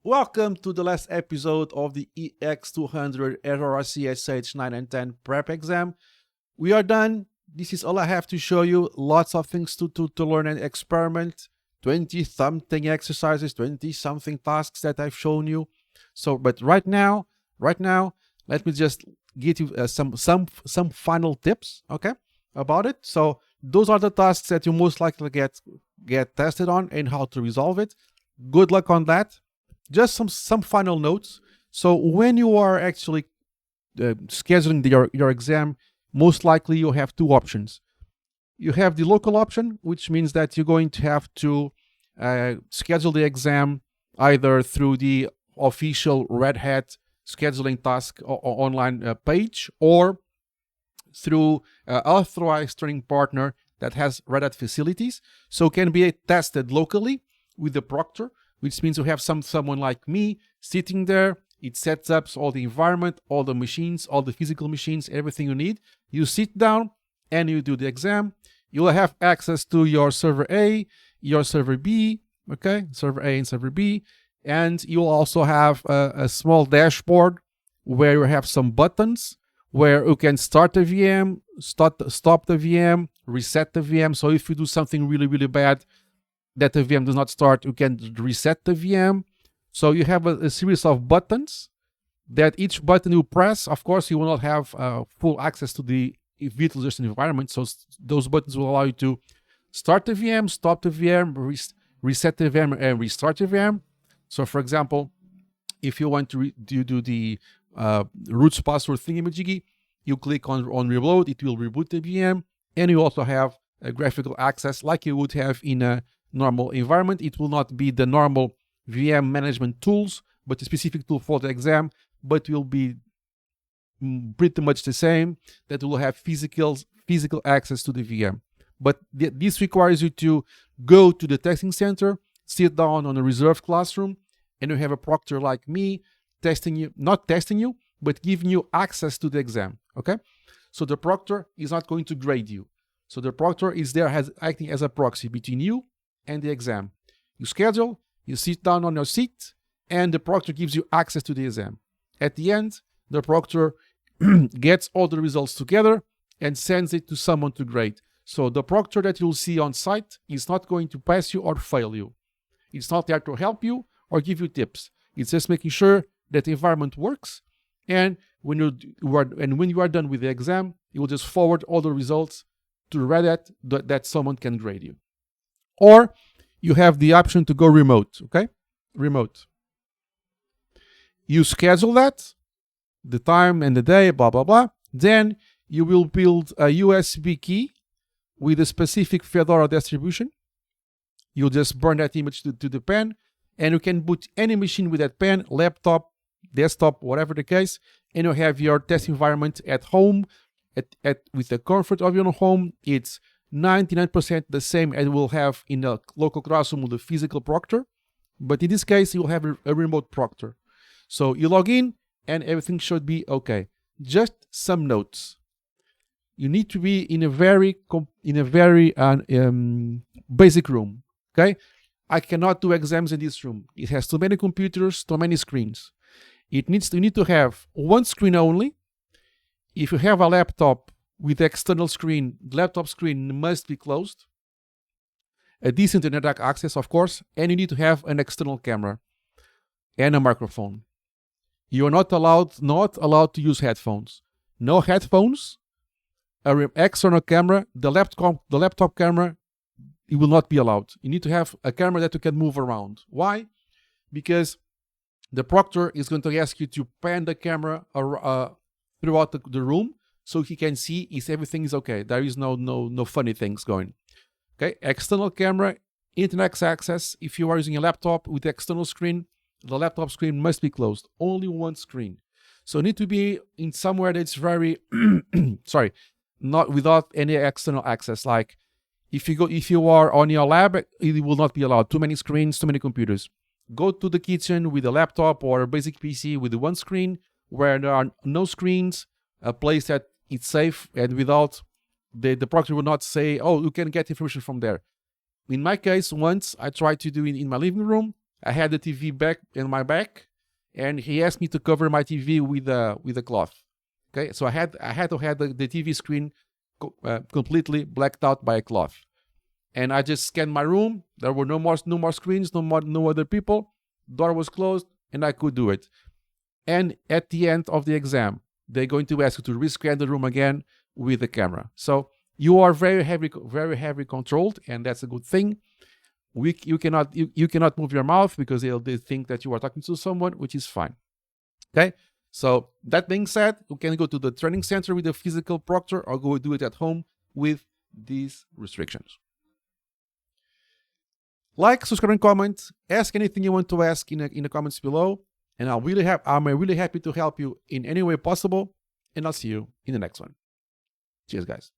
Welcome to the last episode of the EX200 RHCSA 9 and 10 prep exam. We are done. This is all I have to show you. Lots of things to learn and experiment. 20-something exercises, 20-something tasks that I've shown you. But right now, let me just give you some final tips, okay, about it. So those are the tasks that you most likely get tested on and how to resolve it. Good luck on that. Just some final notes. So when you are actually scheduling your exam, most likely you have two options. You have the local option, which means that you're going to have to schedule the exam either through the official Red Hat scheduling task online page or through authorized training partner that has Red Hat facilities. So it can be tested locally with the proctor, which means you have someone like me sitting there. It sets up all the environment, all the machines, all the physical machines, everything you need. You sit down and you do the exam. You will have access to your server A, your server B, okay, server A and server B. And you'll also have a small dashboard where you have some buttons where you can start the VM, stop the VM, reset the VM. So if you do something really, really bad, that the VM does not start, you can reset the VM. So you have a series of buttons that each button you press, of course, you will not have full access to the virtualization environment. So those buttons will allow you to start the VM, stop the VM, reset the VM, and restart the VM. So for example, if you want to do the root password thingamajiggy, you click on reload, it will reboot the VM, and you also have a graphical access like you would have in a normal environment. It will not be the normal VM management tools, but a specific tool for the exam, but will be pretty much the same, that will have physical access to the VM. But this requires you to go to the testing center, sit down on a reserved classroom, and you have a proctor like me testing you, not testing you, but giving you access to the exam, okay? So the proctor is not going to grade you. So the proctor is there acting as a proxy between you and the exam. You schedule, you sit down on your seat, and the proctor gives you access to the exam. At the end, the proctor gets all the results together and sends it to someone to grade. So the proctor that you'll see on site is not going to pass you or fail you. It's not there to help you or give you tips. It's just making sure that the environment works. And when you are done with the exam, you will just forward all the results to Red Hat that someone can grade you. Or you have the option to go remote, okay? Remote. You schedule that, the time and the day, blah, blah, blah. Then you will build a USB key with a specific Fedora distribution. You'll just burn that image to the pen, and you can boot any machine with that pen, laptop, desktop, whatever the case, and you have your test environment at home, with the comfort of your own home. It's 99% the same as we'll have in a local classroom with a physical proctor, but in this case you'll have a remote proctor. So you log in and everything should be okay. Just some notes. You need to be in a very basic room, okay? I cannot do exams in this room. It has too many computers, too many screens. You need to have one screen only. If you have a laptop with external screen, the laptop screen must be closed. A decent internet access, of course, and you need to have an external camera and a microphone. You are not allowed to use headphones. No headphones, an external camera, the laptop camera, it will not be allowed. You need to have a camera that you can move around. Why? Because the proctor is going to ask you to pan the camera throughout the room, so he can see if everything is okay. There is no funny things going. Okay, external camera, internet access. If you are using a laptop with external screen, the laptop screen must be closed. Only one screen. So need to be in somewhere that's very not without any external access. Like if you are on your lab, it will not be allowed. Too many screens, too many computers. Go to the kitchen with a laptop or a basic PC with one screen where there are no screens, a place that it's safe, and without the proctor will not say, oh, you can get information from there. In my case, once I tried to do it in my living room, I had the TV back in my back, and he asked me to cover my TV with a cloth. Okay, so I had to have the TV screen completely blacked out by a cloth. And I just scanned my room. There were no more screens, no other people. Door was closed, and I could do it. And at the end of the exam, they're going to ask you to rescan the room again with the camera. So you are very heavy controlled, and that's a good thing. You cannot move your mouth because they think that you are talking to someone, which is fine. Okay. So that being said, you can go to the training center with a physical proctor or go do it at home with these restrictions. Like, subscribe, and comment. Ask anything you want to ask in the comments below. And I'm really happy to help you in any way possible. And I'll see you in the next one. Cheers, guys.